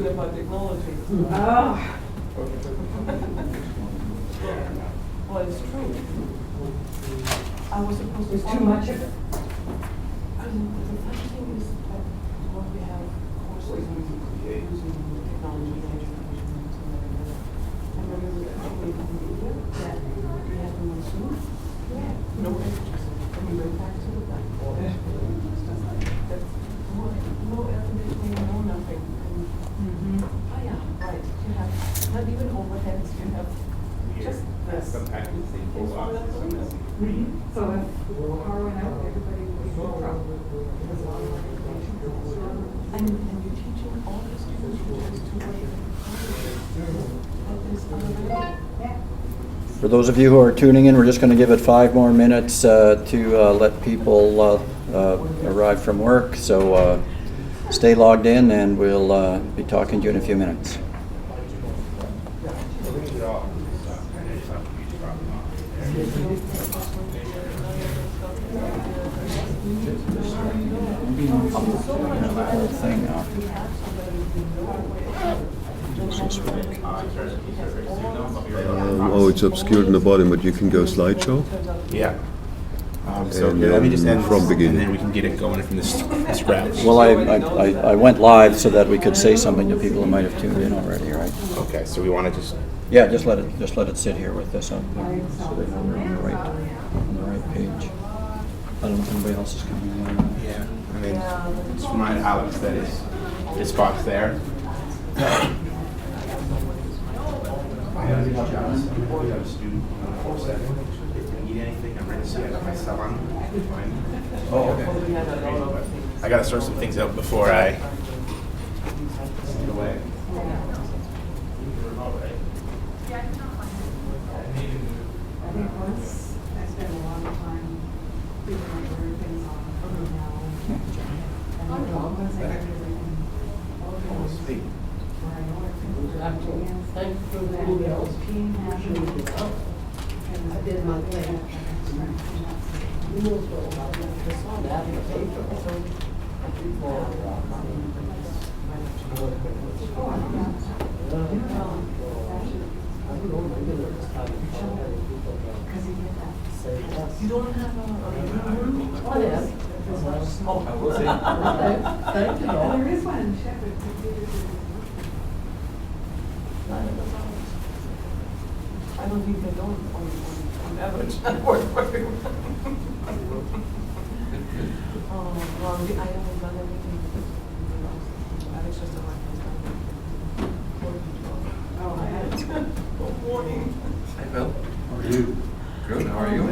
talking about technology. Oh. Well, it's true. I was supposed to. There's too much of it. The funny thing is that when we have courses using technology in education and so on, I remember that we had them on Zoom. Yeah. No lectures. And we went back to the blackboard. That's no air conditioning, no nothing. And, oh yeah, right. You have not even overheads. You have just this. Sometimes it's a full office, sometimes it's free. So if the power went out, everybody would be in trouble. There's a lot of information. And you're teaching all the students who just to what that is unavailable. Yeah. For those of you who are tuning in, we're just going to give it 5 more minutes to let people arrive from work. So stay logged in, and we'll be talking to you in a few minutes. Thing now. Oh, it's obscured in the bottom, but you can go slideshow. Yeah. So And here, let me just end from this, beginning. and then we can get it going from this route. Well, I went live so that we could say something to people who might have tuned in already, right? Okay, so we want to just. Yeah, just let it sit here with this up, so they know we're on the right page. I don't know if anybody else is coming in. Yeah. I mean, just remind Alex that his spot's there. I have a student on the 4-7. If you need anything, I'm ready to see. I got my cell on. Oh, okay. I got to sort some things out before I get away. I think once I spent a lot of time figuring out where things are now. And then once I got everything Speak. where I know everything. Thank you for the And emails. Peeing happened. I did my thing. You don't have a what if? Oh, I will say. Thank you. There is one in Shepherd. I don't think they don't on average. Oh, well, I haven't done everything. Alex just arrived. Oh, I had Good morning. Hi, Bill. How are you? Good, how are you? I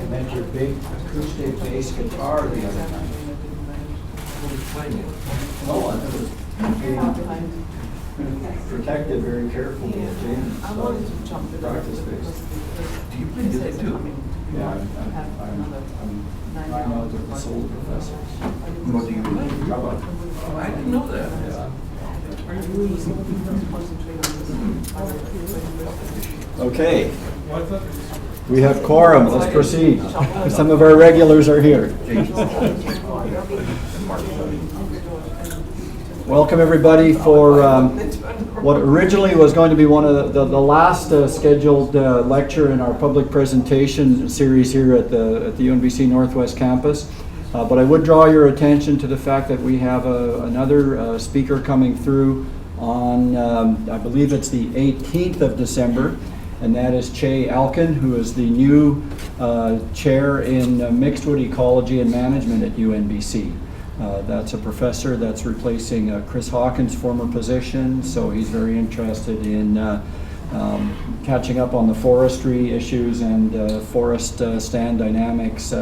met your big acoustic bass guitar the other night. Who was playing it? Oh, I was protected very carefully, James. I wanted to jump in. Practice bass. Do you play music too? Yeah, I'm trying out with the soul professors. What do you play? Oh, I didn't know that. Okay. We have quorum. Let's proceed. Some of our regulars are here. Welcome everybody for what originally was going to be one of the last scheduled lecture in our public presentation series here at the UNBC Northwest Campus. But I would draw your attention to the fact that we have another speaker coming through on, I believe it's the 18th of December, and that is Che Alkin, who is the new chair in mixed wood ecology and management at UNBC. That's a professor that's replacing Chris Hawkins' former position, so he's very interested in catching up on the forestry issues and forest stand dynamics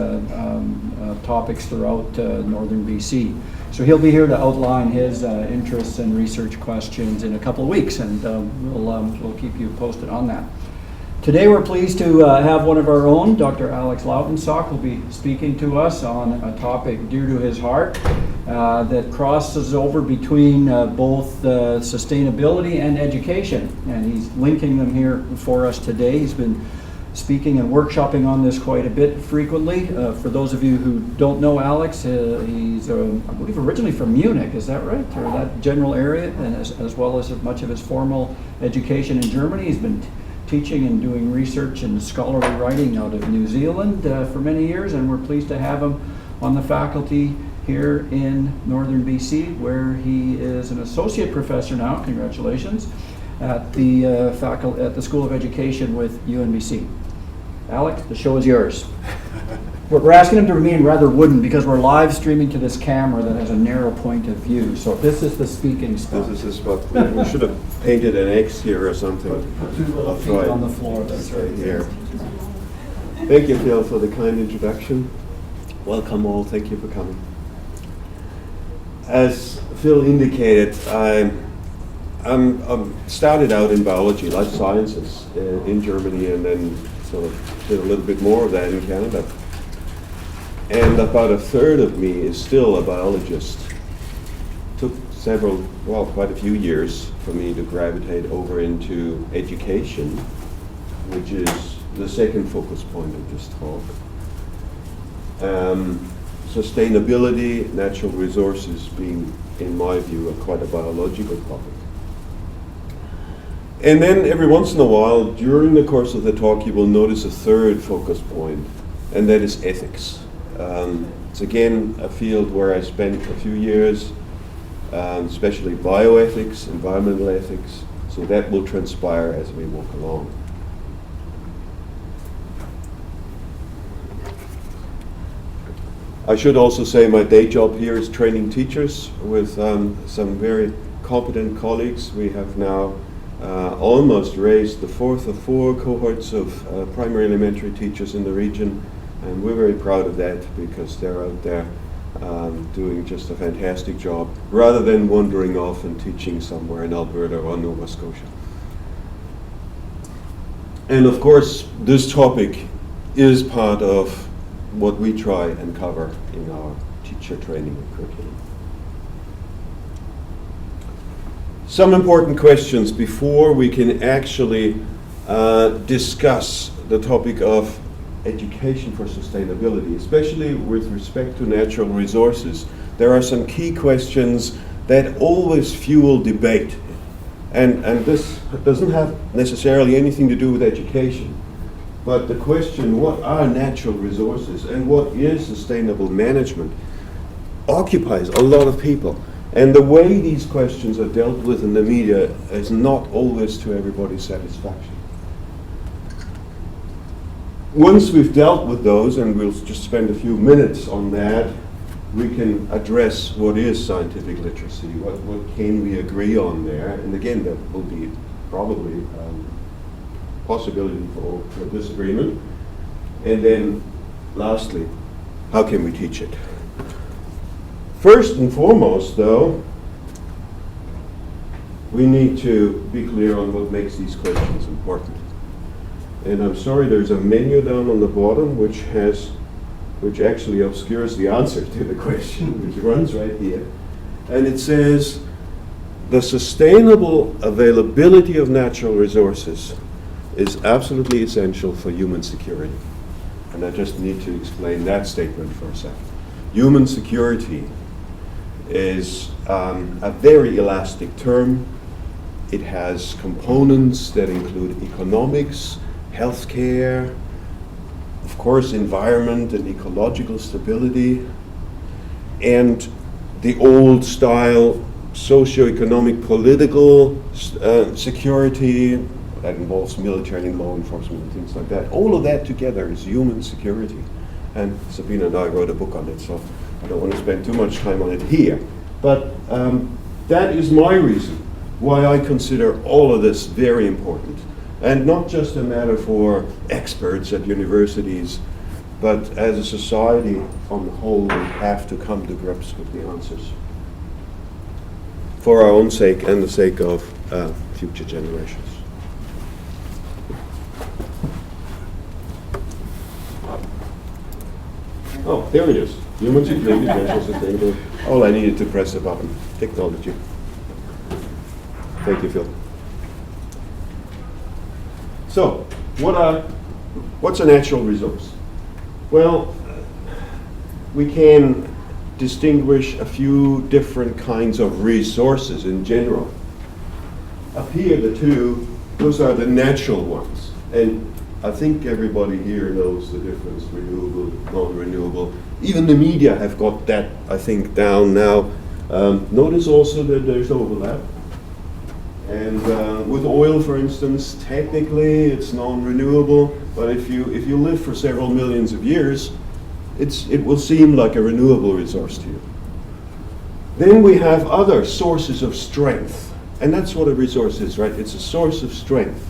topics throughout northern BC. So he'll be here to outline his interests and research questions in a couple of weeks, and we'll keep you posted on that. Today we're pleased to have one of our own, Dr. Alex Lautensach, will be speaking to us on a topic dear to his heart that crosses over between both sustainability and education. And he's linking them here for us today. He's been speaking and workshopping on this quite a bit frequently. For those of you who don't know Alex, he's, I believe, originally from Munich, is that right? Or that general area, and as well as much of his formal education in Germany. He's been teaching and doing research and scholarly writing out of New Zealand for many years, and we're pleased to have him on the faculty here in northern BC, where he is an associate professor now, congratulations, at the School of Education with UNBC. Alex, the show is yours. We're asking him to remain rather wooden because we're live streaming to this camera that has a narrow point of view. So this is the speaking spot. This is the spot. We should have painted an X here or something. Put 2 little feet on the floor. That's right Here. Thank you, Phil, for the kind introduction. Welcome all. Thank you for coming. As Phil indicated, I'm started out in biology, life sciences, in Germany, and then sort of did a little bit more of that in Canada. And about a third of me is still a biologist. Took quite a few years for me to gravitate over into education, which is the second focus point of this talk. Sustainability, natural resources being, in my view, quite a biological topic. And then every once in a while, during the course of the talk, you will notice a third focus point, and that is ethics. It's again a field where I spent a few years, especially bioethics, environmental ethics, so that will transpire as we walk along. I should also say my day job here is training teachers with some very competent colleagues. We have now almost raised the 4th of 4 cohorts of primary elementary teachers in the region, and we're very proud of that because they're out there doing just a fantastic job rather than wandering off and teaching somewhere in Alberta or Nova Scotia. And of course, this topic is part of what we try and cover in our teacher training and curriculum. Some important questions before we can actually discuss the topic of education for sustainability, especially with respect to natural resources. There are some key questions that always fuel debate, and this doesn't have necessarily anything to do with education, but the question, what are natural resources and what is sustainable management, occupies a lot of people. And the way these questions are dealt with in the media is not always to everybody's satisfaction. Once we've dealt with those, and we'll just spend a few minutes on that, we can address what is scientific literacy, what can we agree on there, and again, there will be probably possibility for disagreement. And then lastly, how can we teach it? First and foremost, though, we need to be clear on what makes these questions important. And I'm sorry, there's a menu down on the bottom which actually obscures the answer to the question, which runs right here. And it says, the sustainable availability of natural resources is absolutely essential for human security. And I just need to explain that statement for a second. Human security is a very elastic term. It has components that include economics, healthcare, of course, environment and ecological stability, and the old style socio-economic political security that involves military and law enforcement and things like that. All of that together is human security. And Sabina and I wrote a book on it, so I don't want to spend too much time on it here. But that is my reason why I consider all of this very important. And not just a matter for experts at universities, but as a society on the whole, we have to come to grips with the answers for our own sake and the sake of future generations. Oh, there it is. Human security, natural sustainability. All I needed to press a button. Technology. Thank you, Phil. So, what are what's a natural resource? Well, we can distinguish a few different kinds of resources in general. Up here, the two, those are the natural ones. And I think everybody here knows the difference, renewable, non-renewable. Even the media have got that, I think, down now. Notice also that there's overlap. And with oil, for instance, technically it's non-renewable, but if you live for several millions of years, it will seem like a renewable resource to you. Then we have other sources of strength, and that's what a resource is, right? It's a source of strength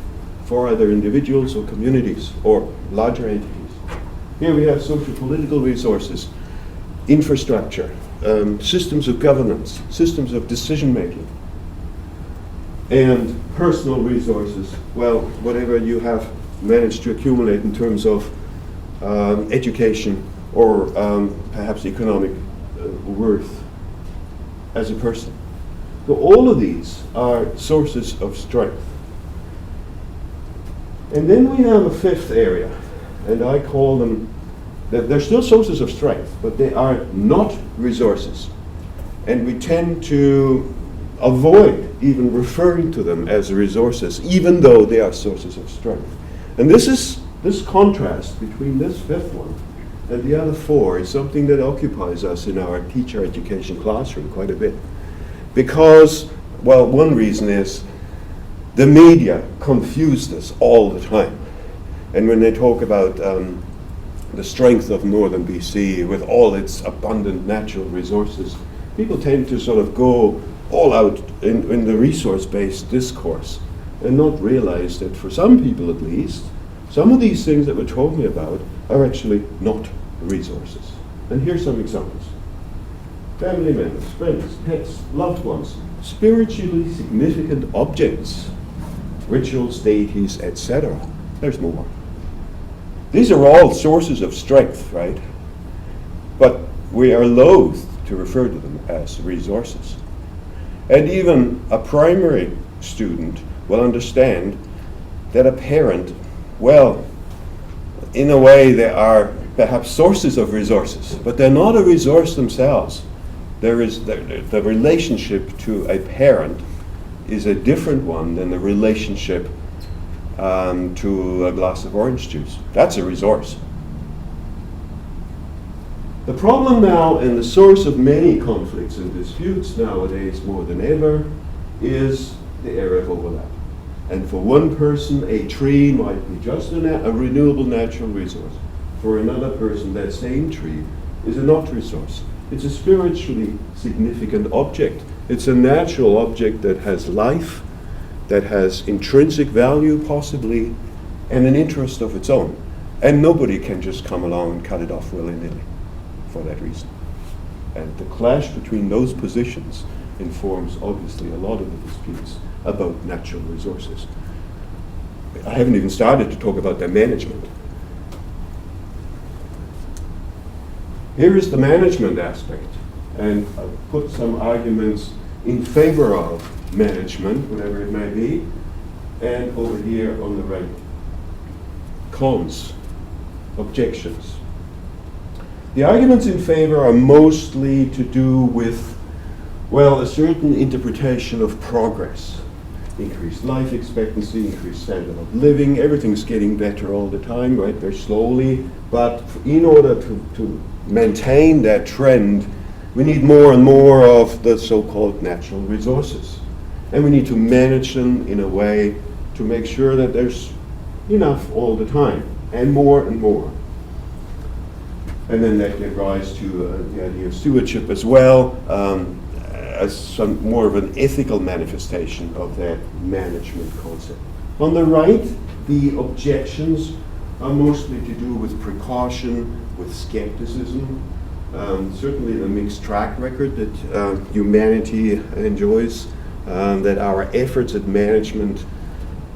for either individuals or communities or larger entities. Here we have social political resources, infrastructure, systems of governance, systems of decision making, and personal resources, well, whatever you have managed to accumulate in terms of education or perhaps economic worth as a person. So all of these are sources of strength. And then we have a fifth area, and I call them, they're still sources of strength, but they are not resources. And we tend to avoid even referring to them as resources, even though they are sources of strength. And this contrast between this fifth one and the other four is something that occupies us in our teacher education classroom quite a bit. Because, well, one reason is the media confuse this all the time. And when they talk about the strength of northern BC with all its abundant natural resources, people tend to sort of go all out in the resource-based discourse and not realize that for some people at least, some of these things that we're talking about are actually not resources. And here's some examples. Family members, friends, pets, loved ones, spiritually significant objects, rituals, deities, etc. There's more. These are all sources of strength, right? But we are loath to refer to them as resources. And even a primary student will understand that a parent, well, in a way they are perhaps sources of resources, but they're not a resource themselves. There is the relationship to a parent is a different one than the relationship to a glass of orange juice. That's a resource. The problem now, and the source of many conflicts and disputes nowadays more than ever, is the area of overlap. And for one person, a tree might be just a renewable natural resource. For another person, that same tree is a not resource. It's a spiritually significant object. It's a natural object that has life, that has intrinsic value possibly, and an interest of its own. And nobody can just come along and cut it off willy-nilly for that reason. And the clash between those positions informs obviously a lot of the disputes about natural resources. I haven't even started to talk about their management. Here is the management aspect, and I've put some arguments in favor of management, whatever it may be, and over here on the right, cons, objections. The arguments in favor are mostly to do with, well, a certain interpretation of progress. Increased life expectancy, increased standard of living, everything's getting better all the time, right, very slowly, but in order to maintain that trend, we need more and more of the so-called natural resources. And we need to manage them in a way to make sure that there's enough all the time, and more and more. And then that gives rise to the idea of stewardship as well, as some more of an ethical manifestation of that management concept. On the right, the objections are mostly to do with precaution, with skepticism, certainly the mixed track record that humanity enjoys, that our efforts at management,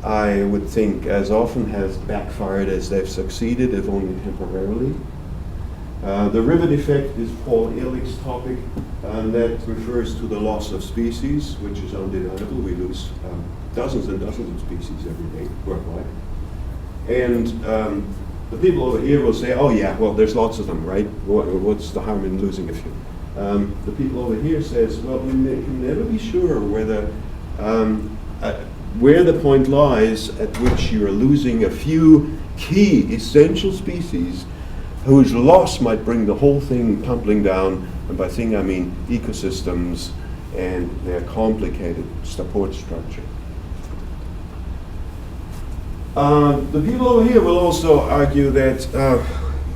I would think, as often has backfired as they've succeeded, if only temporarily. The rivet effect is Paul Ehrlich's topic, and that refers to the loss of species, which is undeniable. We lose dozens and dozens of species every day worldwide. And the people over here will say, oh yeah, well, there's lots of them, right? What's the harm in losing a few? The people over here says, well, you can never be sure whether where the point lies at which you are losing a few key essential species whose loss might bring the whole thing tumbling down. And by thing I mean ecosystems and their complicated support structure. The people over here will also argue that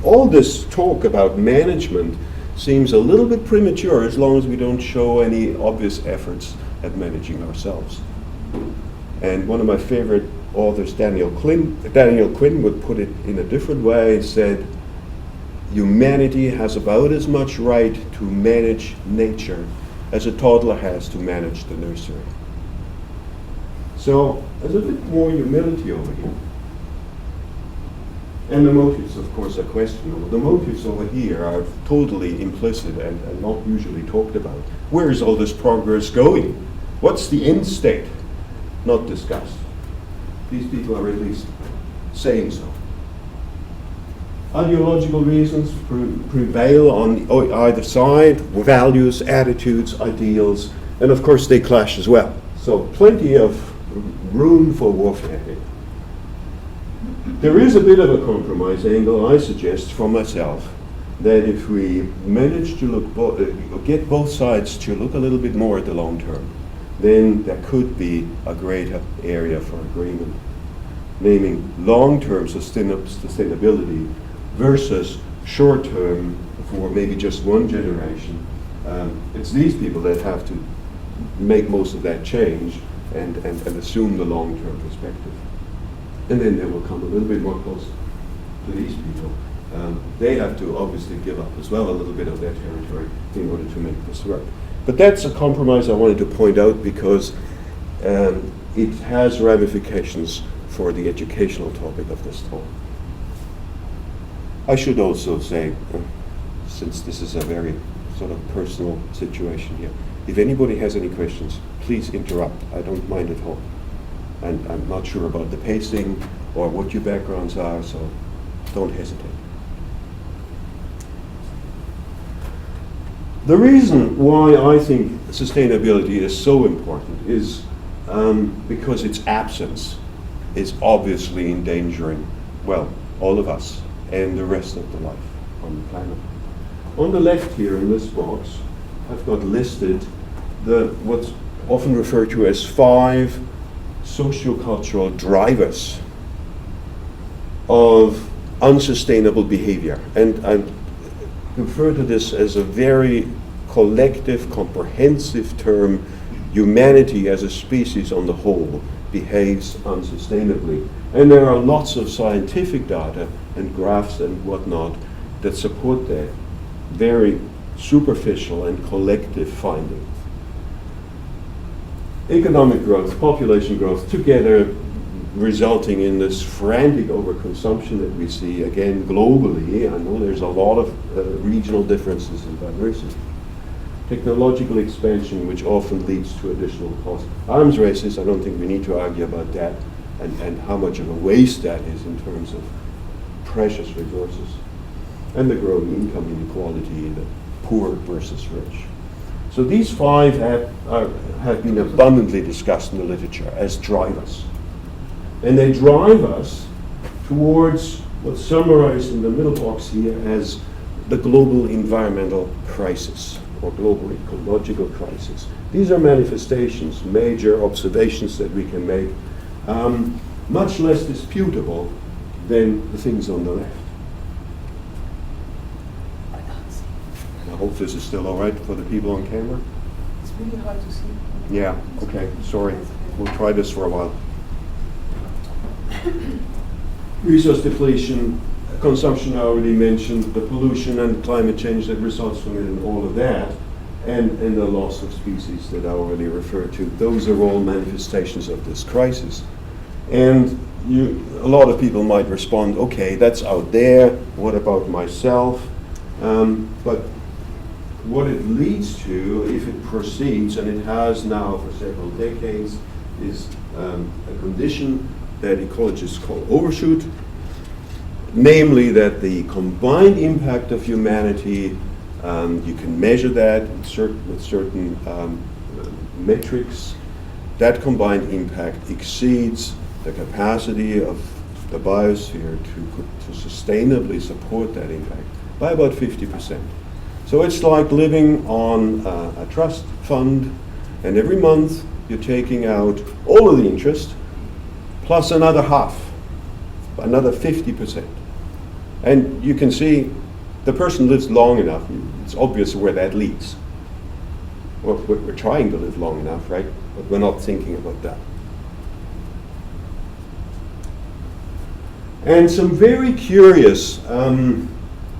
all this talk about management seems a little bit premature as long as we don't show any obvious efforts at managing ourselves. And one of my favorite authors, Daniel Quinn, would put it in a different way and said, humanity has about as much right to manage nature as a toddler has to manage the nursery. So there's a bit more humility over here. And the motives, of course, are questionable. The motives over here are totally implicit and not usually talked about. Where is all this progress going? What's the end state? Not discussed. These people are at least saying so. Ideological reasons prevail on either side, values, attitudes, ideals, and of course they clash as well. So plenty of room for warfare here. There is a bit of a compromise angle, I suggest, for myself, that if we manage to get both sides to look a little bit more at the long term, then there could be a greater area for agreement, naming long-term sustainability versus short-term for maybe just one generation. It's these people that have to make most of that change and assume the long-term perspective. And then they will come a little bit more close to these people. They have to obviously give up as well a little bit of their territory in order to make this work. But that's a compromise I wanted to point out because it has ramifications for the educational topic of this talk. I should also say, since this is a very sort of personal situation here, if anybody has any questions, please interrupt. I don't mind at all. And I'm not sure about the pacing or what your backgrounds are, so don't hesitate. The reason why I think sustainability is so important is because its absence is obviously endangering, well, all of us and the rest of the life on the planet. On the left here in this box, I've got listed what's often referred to as 5 sociocultural drivers of unsustainable behavior. And I refer to this as a very collective, comprehensive term. Humanity as a species on the whole behaves unsustainably. And there are lots of scientific data and graphs and whatnot that support that very superficial and collective finding. Economic growth, population growth, together resulting in this frantic overconsumption that we see again globally. I know there's a lot of regional differences in diversity. Technological expansion, which often leads to additional costs. Arms races, I don't think we need to argue about that and how much of a waste that is in terms of precious resources. And the growing income inequality, the poor versus rich. So these 5 have been abundantly discussed in the literature as drivers. And they drive us towards what's summarized in the middle box here as the global environmental crisis or global ecological crisis. These are manifestations, major observations that we can make, much less disputable than the things on the left. I hope this is still all right for the people on camera. It's really hard to see. Yeah, okay, sorry. We'll try this for a while. Resource depletion, consumption I already mentioned, the pollution and climate change that results from it and all of that, and the loss of species that I already referred to. Those are all manifestations of this crisis. And a lot of people might respond, okay, that's out there, what about myself? But what it leads to, if it proceeds, and it has now for several decades, is a condition that ecologists call overshoot, namely that the combined impact of humanity, you can measure that with certain metrics, that combined impact exceeds the capacity of the biosphere to sustainably support that impact by about 50%. So it's like living on a trust fund, and every month you're taking out all of the interest plus another half, another 50%. And you can see the person lives long enough. It's obvious where that leads. Well, we're trying to live long enough, right? But we're not thinking about that. And some very curious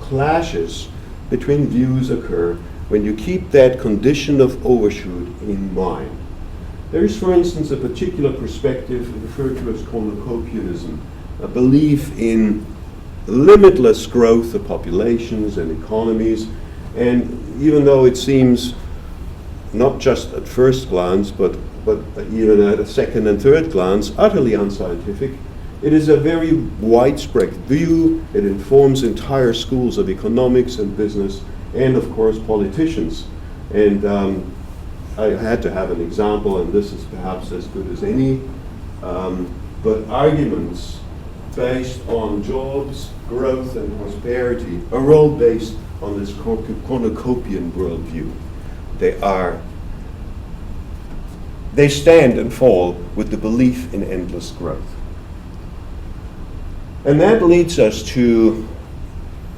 clashes between views occur when you keep that condition of overshoot in mind. There is, for instance, a particular perspective referred to as cornucopianism, a belief in limitless growth of populations and economies, and even though it seems not just at first glance, but even at a second and third glance, utterly unscientific, it is a very widespread view. It informs entire schools of economics and business, and of course politicians. And I had to have an example, and this is perhaps as good as any, but arguments based on jobs, growth, and prosperity are all based on this cornucopian worldview. They stand and fall with the belief in endless growth. And that leads us to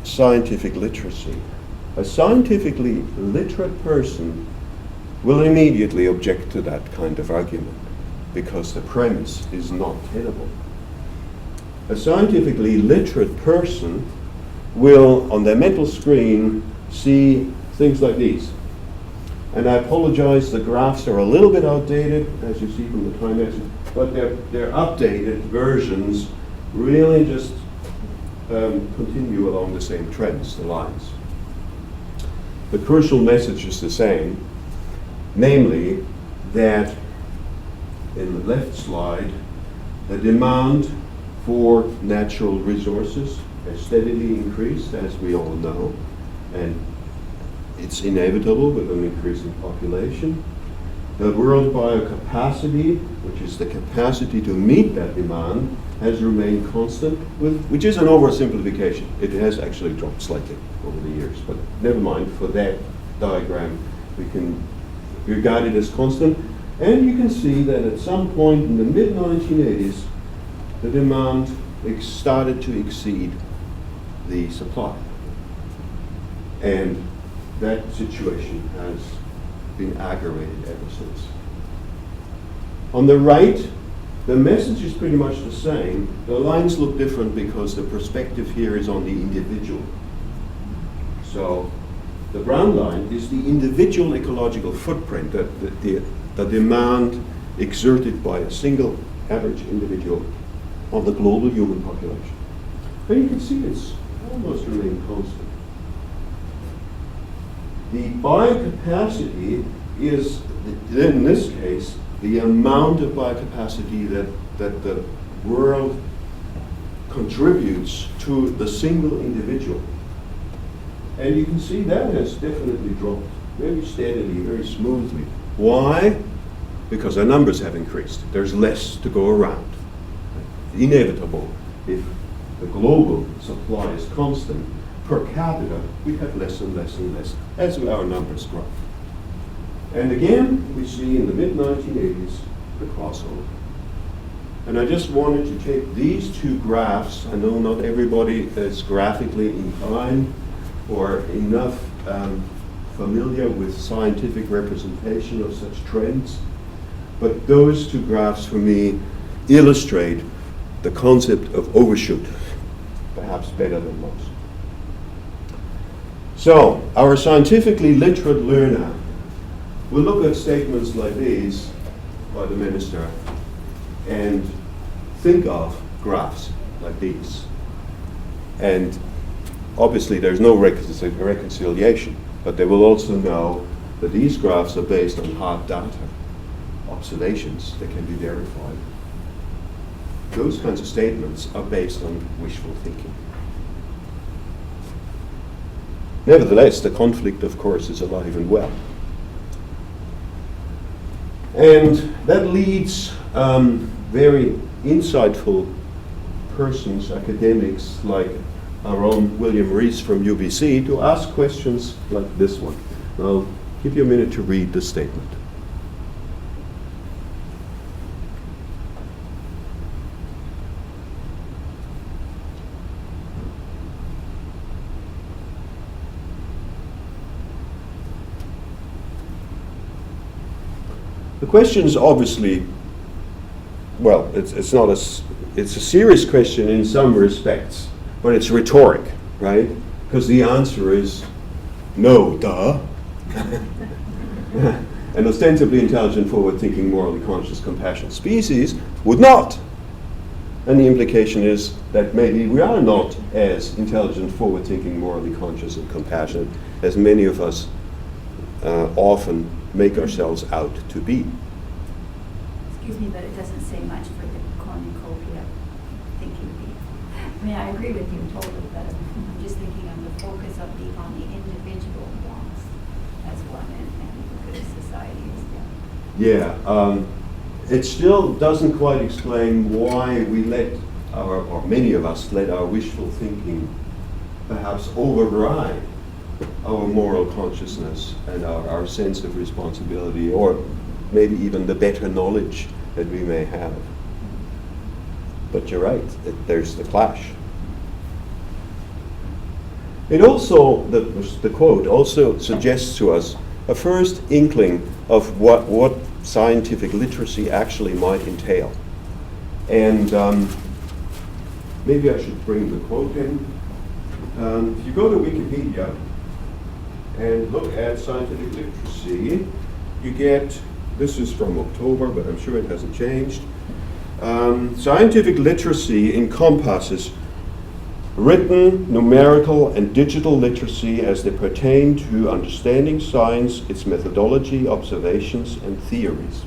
scientific literacy. A scientifically literate person will immediately object to that kind of argument because the premise is not tenable. A scientifically literate person will, on their mental screen, see things like these. And I apologize, the graphs are a little bit outdated, as you see from the time message, but they're updated versions really just continue along the same trends, the lines. The crucial message is the same, namely that in the left slide, the demand for natural resources has steadily increased, as we all know, and it's inevitable with an increasing population. The world biocapacity, which is the capacity to meet that demand, has remained constant, which is an oversimplification. It has actually dropped slightly over the years, but never mind, for that diagram we can regard it as constant. And you can see that at some point in the mid-1980s, the demand started to exceed the supply. And that situation has been aggravated ever since. On the right, the message is pretty much the same. The lines look different because the perspective here is on the individual. So the brown line is the individual ecological footprint, the demand exerted by a single average individual of the global human population. And you can see it's almost remained constant. The biocapacity is, in this case, the amount of biocapacity that the world contributes to the single individual. And you can see that has definitely dropped very steadily, very smoothly. Why? Because our numbers have increased. There's less to go around. Inevitable. If the global supply is constant, per capita, we have less and less and less as our numbers grow. And again, we see in the mid-1980s the crossover. And I just wanted to take these two graphs. I know not everybody is graphically inclined or enough familiar with scientific representation of such trends, but those two graphs for me illustrate the concept of overshoot, perhaps better than most. So, our scientifically literate learner will look at statements like these by the minister and think of graphs like these. And obviously there's no reconciliation, but they will also know that these graphs are based on hard data, observations that can be verified. those kinds of statements are based on wishful thinking. Nevertheless, the conflict, of course, is alive and well. And that leads very insightful persons, academics like our own William Rees from UBC, to ask questions like this one. I'll give you a minute to read the statement. The question is obviously, well, it's a serious question in some respects, but it's rhetoric, right? Because the answer is no, duh. An ostensibly intelligent, forward-thinking, morally conscious, compassionate species would not. And the implication is that maybe we are not as intelligent, forward-thinking, morally conscious, and compassionate as many of us often make ourselves out to be. Excuse me, but it doesn't say much for the cornucopia thinking people. I mean, I agree with you totally, but I'm just thinking of the focus on the individual wants as one and the good society is done. Yeah, it still doesn't quite explain why we let or many of us let our wishful thinking perhaps override our moral consciousness and our sense of responsibility, or maybe even the better knowledge that we may have. But you're right, there's the clash. It also, the quote also suggests to us a first inkling of what scientific literacy actually might entail. And maybe I should bring the quote in. If you go to Wikipedia and look at scientific literacy, you get, this is from October, but I'm sure it hasn't changed. Scientific literacy encompasses written, numerical, and digital literacy as they pertain to understanding science, its methodology, observations, and theories.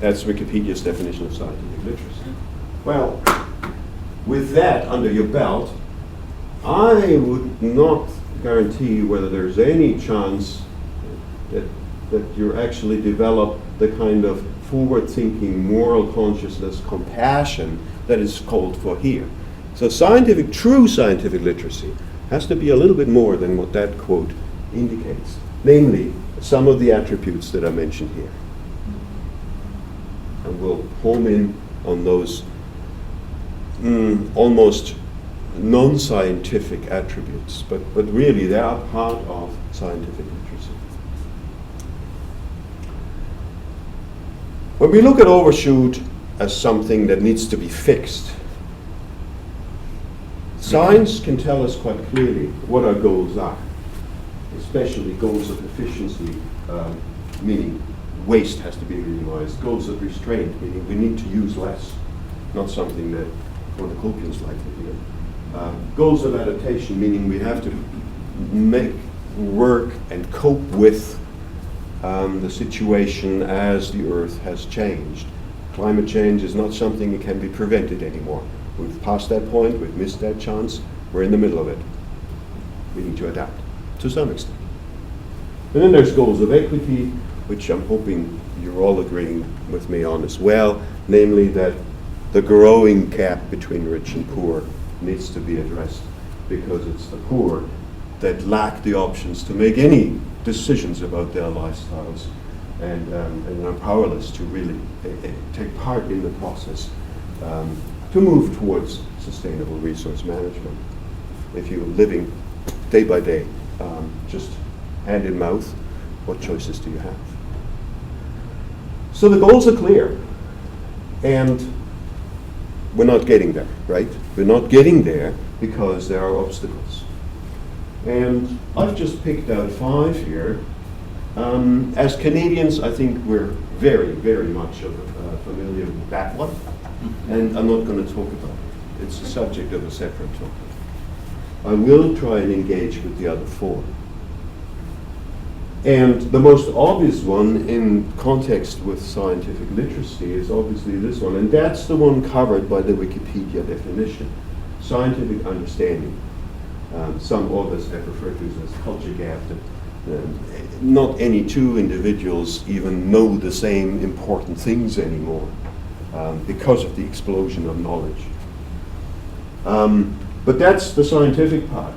That's Wikipedia's definition of scientific literacy. Well, with that under your belt, I would not guarantee whether there's any chance that you actually develop the kind of forward-thinking, moral consciousness, compassion that is called for here. So true scientific literacy has to be a little bit more than what that quote indicates, namely some of the attributes that I mentioned here. And we'll home in on those almost non-scientific attributes, but really they are part of scientific literacy. When we look at overshoot as something that needs to be fixed, science can tell us quite clearly what our goals are, especially goals of efficiency, meaning waste has to be minimized, goals of restraint, meaning we need to use less, not something that cornucopians like to hear. Goals of adaptation, meaning we have to make work and cope with the situation as the Earth has changed. Climate change is not something that can be prevented anymore. We've passed that point, we've missed that chance, we're in the middle of it. We need to adapt to some extent. And then there's goals of equity, which I'm hoping you're all agreeing with me on as well, namely that the growing gap between rich and poor needs to be addressed, because it's the poor that lack the options to make any decisions about their lifestyles and are powerless to really take part in the process to move towards sustainable resource management. If you're living day by day, just hand in mouth, what choices do you have? So the goals are clear, and we're not getting there, right? We're not getting there because there are obstacles. And I've just picked out 5 here. As Canadians, I think we're very, very much familiar with that one, and I'm not going to talk about it. It's the subject of a separate topic. I will try and engage with the other 4. And the most obvious one in context with scientific literacy is obviously this one, and that's the one covered by the Wikipedia definition, scientific understanding. Some authors have referred to this as culture gap, that not any two individuals even know the same important things anymore because of the explosion of knowledge. But that's the scientific part.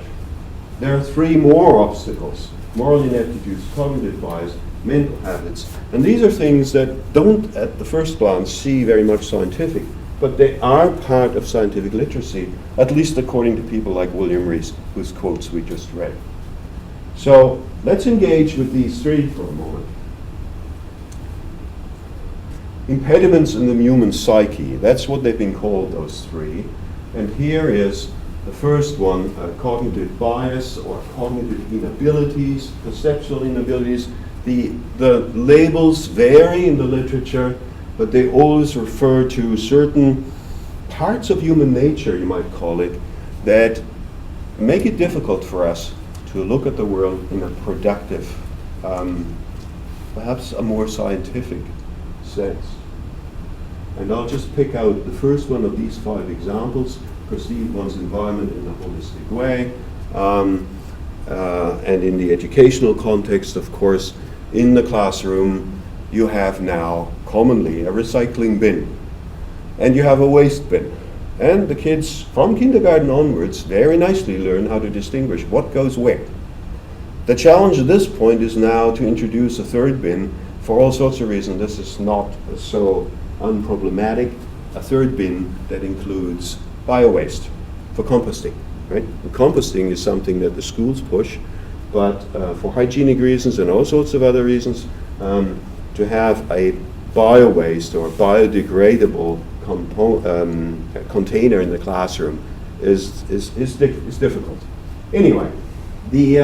There are three more obstacles: moral ineptitudes, cognitive bias, mental habits. And these are things that don't, at the first glance, see very much scientific, but they are part of scientific literacy, at least according to people like William Rees, whose quotes we just read. So let's engage with these three for a moment. Impediments in the human psyche, that's what they've been called, those three. And here is the first one, cognitive bias or cognitive inabilities, perceptual inabilities. The labels vary in the literature, but they always refer to certain parts of human nature, you might call it, that make it difficult for us to look at the world in a productive, perhaps a more scientific sense. And I'll just pick out the first one of these 5 examples: perceive one's environment in a holistic way, and in the educational context, of course, in the classroom, you have now commonly a recycling bin, and you have a waste bin. And the kids from kindergarten onwards very nicely learn how to distinguish what goes where. The challenge at this point is now to introduce a third bin. For all sorts of reasons, this is not so unproblematic, a third bin that includes bio-waste for composting, right? And composting is something that the schools push, but for hygienic reasons and all sorts of other reasons, to have a bio-waste or biodegradable container in the classroom is difficult. Anyway, the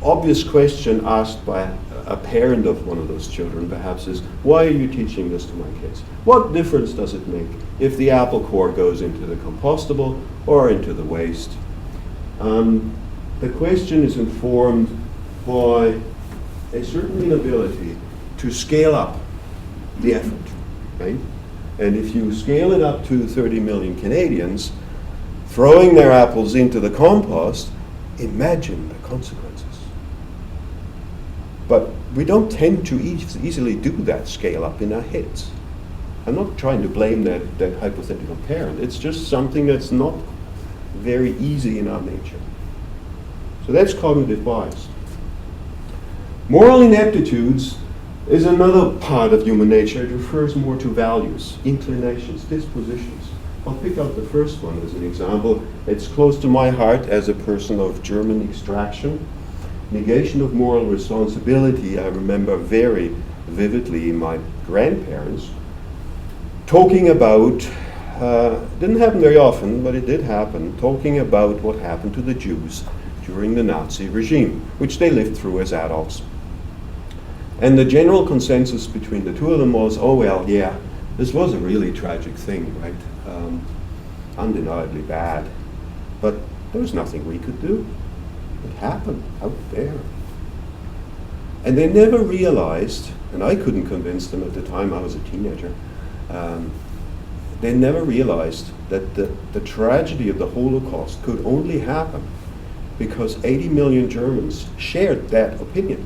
obvious question asked by a parent of one of those children perhaps is, why are you teaching this to my kids? What difference does it make if the apple core goes into the compostable or into the waste? The question is informed by a certain inability to scale up the effort, right? And if you scale it up to 30 million Canadians throwing their apples into the compost, imagine the consequences. But we don't tend to easily do that scale up in our heads. I'm not trying to blame that hypothetical parent. It's just something that's not very easy in our nature. So that's cognitive bias. Moral ineptitudes is another part of human nature. It refers more to values, inclinations, dispositions. I'll pick out the first one as an example. It's close to my heart as a person of German extraction. Negation of moral responsibility, I remember very vividly my grandparents talking about, didn't happen very often, but it did happen, talking about what happened to the Jews during the Nazi regime, which they lived through as adults. And the general consensus between the two of them was, oh well, yeah, this was a really tragic thing, right? Undeniably bad, but there was nothing we could do. It happened out there. And they never realized, and I couldn't convince them at the time, I was a teenager, they never realized that the tragedy of the Holocaust could only happen because 80 million Germans shared that opinion.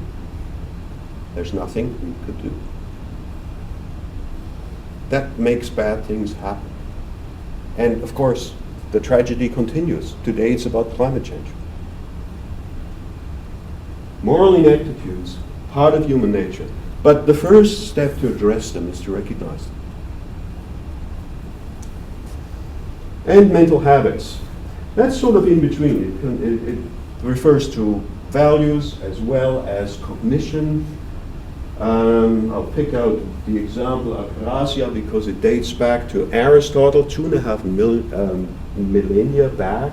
There's nothing we could do. That makes bad things happen. And of course, the tragedy continues. Today it's about climate change. Moral ineptitudes, part of human nature. But the first step to address them is to recognize them. And mental habits. That's sort of in between. It refers to values as well as cognition. I'll pick out the example of akrasia because it dates back to Aristotle, 2.5 millennia back.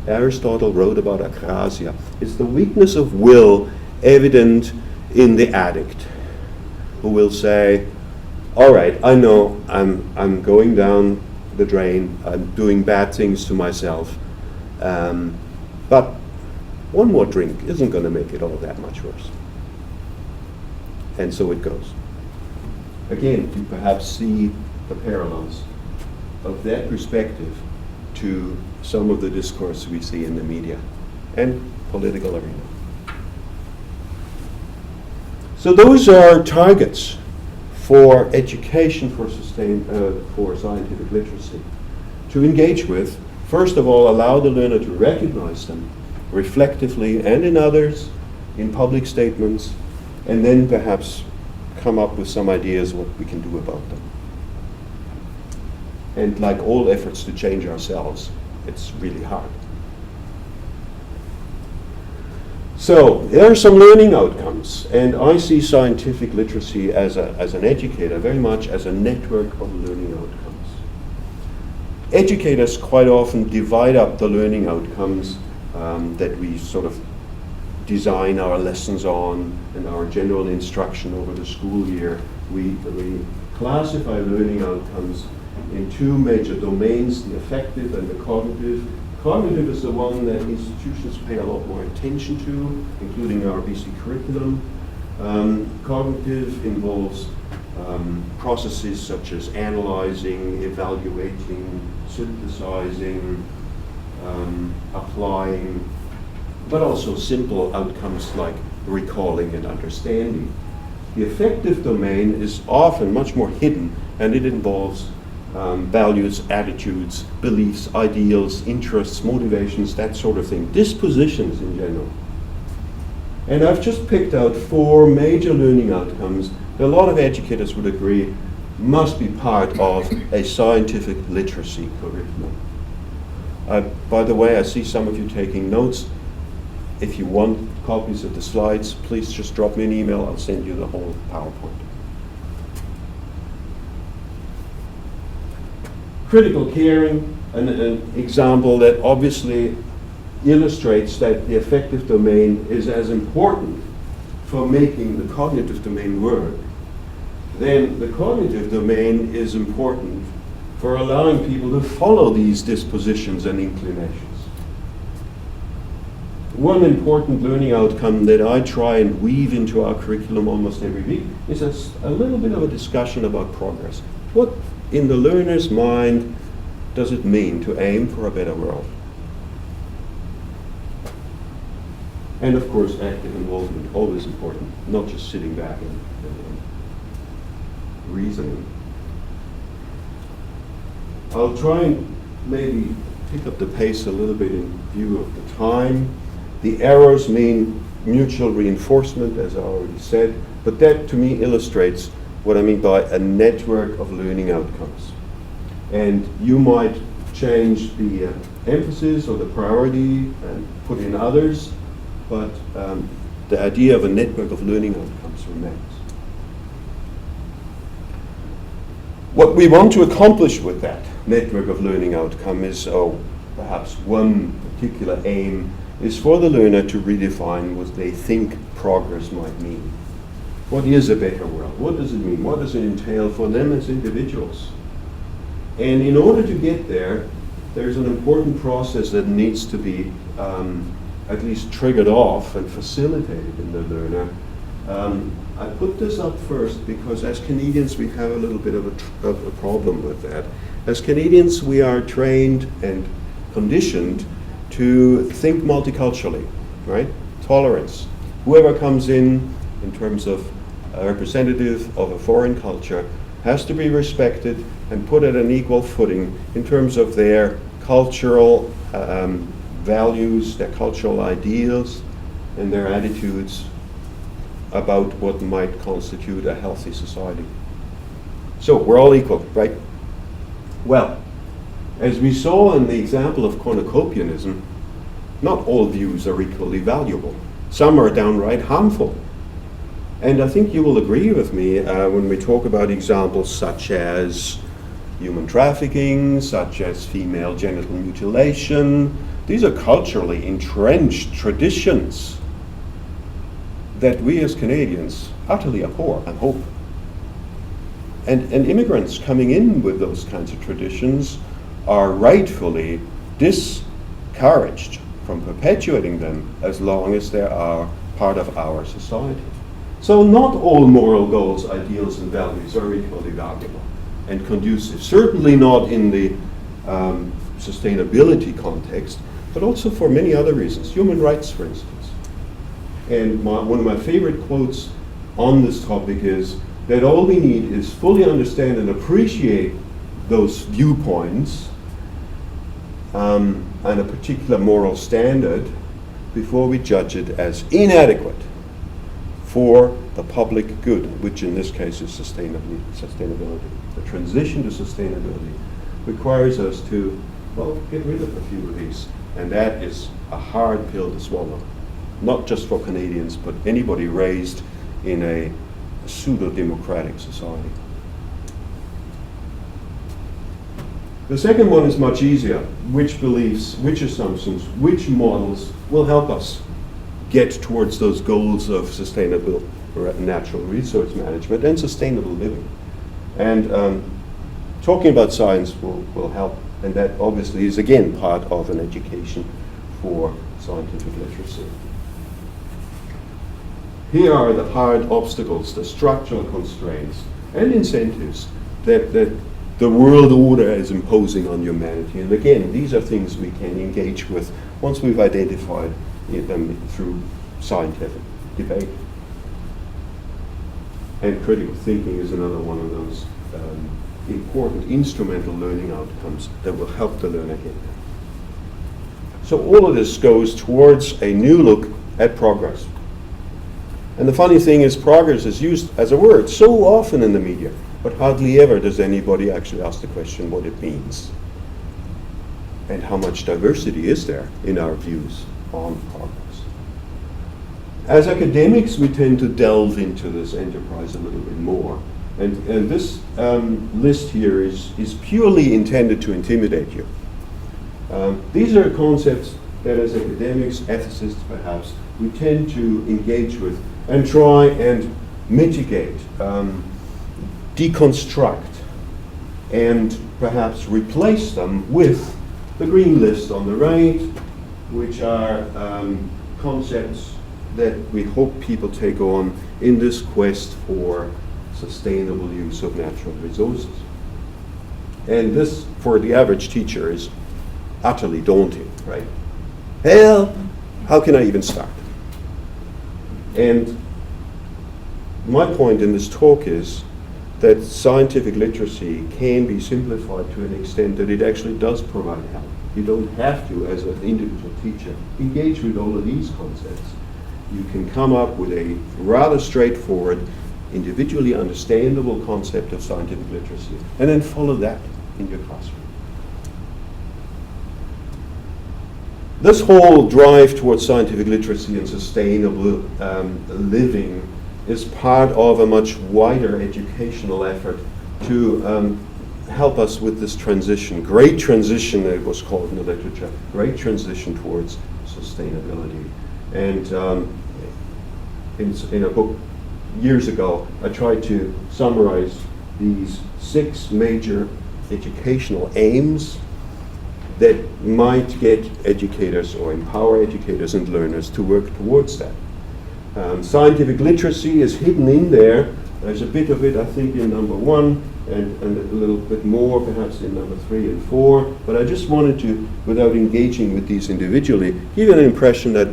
Aristotle wrote about akrasia. It's the weakness of will evident in the addict, who will say, all right, I know I'm going down the drain, I'm doing bad things to myself, but one more drink isn't going to make it all that much worse. And so it goes. Again, you perhaps see the parallels of that perspective to some of the discourse we see in the media and political arena. So those are targets for education for scientific literacy to engage with. First of all, allow the learner to recognize them reflectively and in others, in public statements, and then perhaps come up with some ideas what we can do about them. And like all efforts to change ourselves, it's really hard. So there are some learning outcomes, and I see scientific literacy as an educator very much as a network of learning outcomes. Educators quite often divide up the learning outcomes that we sort of design our lessons on and our general instruction over the school year. We classify learning outcomes in two major domains, the affective and the cognitive. Cognitive is the one that institutions pay a lot more attention to, including our BC curriculum. Cognitive involves processes such as analyzing, evaluating, synthesizing, applying, but also simple outcomes like recalling and understanding. The affective domain is often much more hidden, and it involves values, attitudes, beliefs, ideals, interests, motivations, that sort of thing, dispositions in general. And I've just picked out 4 major learning outcomes that a lot of educators would agree must be part of a scientific literacy curriculum. By the way, I see some of you taking notes. If you want copies of the slides, please just drop me an email. I'll send you the whole PowerPoint. Critical caring, an example that obviously illustrates that the affective domain is as important for making the cognitive domain work. Then the cognitive domain is important for allowing people to follow these dispositions and inclinations. One important learning outcome that I try and weave into our curriculum almost every week is a little bit of a discussion about progress. What in the learner's mind does it mean to aim for a better world? And of course, active involvement, always important, not just sitting back and reasoning. I'll try and maybe pick up the pace a little bit in view of the time. The arrows mean mutual reinforcement, as I already said, but that to me illustrates what I mean by a network of learning outcomes. And you might change the emphasis or the priority and put in others, but the idea of a network of learning outcomes remains. What we want to accomplish with that network of learning outcome is, perhaps one particular aim, is for the learner to redefine what they think progress might mean. What is a better world? What does it mean? What does it entail for them as individuals? And in order to get there, there's an important process that needs to be at least triggered off and facilitated in the learner. I put this up first because as Canadians we have a little bit of a problem with that. As Canadians we are trained and conditioned to think multiculturally, right? Tolerance. Whoever comes in terms of a representative of a foreign culture has to be respected and put at an equal footing in terms of their cultural values, their cultural ideals, and their attitudes about what might constitute a healthy society. So we're all equal, right? Well, as we saw in the example of cornucopianism, not all views are equally valuable. Some are downright harmful. And I think you will agree with me when we talk about examples such as human trafficking, such as female genital mutilation. These are culturally entrenched traditions that we as Canadians utterly abhor and hope. And immigrants coming in with those kinds of traditions are rightfully discouraged from perpetuating them as long as they are part of our society. So not all moral goals, ideals, and values are equally valuable and conducive. Certainly not in the sustainability context, but also for many other reasons. Human rights, for instance. And one of my favorite quotes on this topic is that all we need is fully understand and appreciate those viewpoints and a particular moral standard before we judge it as inadequate for the public good, which in this case is sustainability. The transition to sustainability requires us to, well, get rid of a few of these. And that is a hard pill to swallow. Not just for Canadians, but anybody raised in a pseudo-democratic society. The second one is much easier. Which beliefs, which assumptions, which models will help us get towards those goals of sustainable natural resource management and sustainable living? And talking about science will help, and that obviously is again part of an education for scientific literacy. Here are the hard obstacles, the structural constraints and incentives that the world order is imposing on humanity. And again, these are things we can engage with once we've identified them through scientific debate. And critical thinking is another one of those important instrumental learning outcomes that will help the learner get there. So all of this goes towards a new look at progress. And the funny thing is, progress is used as a word so often in the media, but hardly ever does anybody actually ask the question what it means. And how much diversity is there in our views on progress. As academics, we tend to delve into this enterprise a little bit more. And this list here is purely intended to intimidate you. These are concepts that as academics, ethicists perhaps, we tend to engage with and try and mitigate, deconstruct, and perhaps replace them with the green list on the right, which are concepts that we hope people take on in this quest for sustainable use of natural resources. And this, for the average teacher, is utterly daunting, right? Help! How can I even start? And my point in this talk is that scientific literacy can be simplified to an extent that it actually does provide help. You don't have to, as an individual teacher, engage with all of these concepts. You can come up with a rather straightforward, individually understandable concept of scientific literacy, and then follow that in your classroom. This whole drive towards scientific literacy and sustainable living is part of a much wider educational effort to help us with this transition, great transition it was called in the literature, great transition towards sustainability. And in a book years ago, I tried to summarize these 6 major educational aims that might get educators or empower educators and learners to work towards that. Scientific literacy is hidden in there. There's a bit of it, I think, in number 1, and a little bit more perhaps in number 3 and 4. But I just wanted to, without engaging with these individually, give an impression that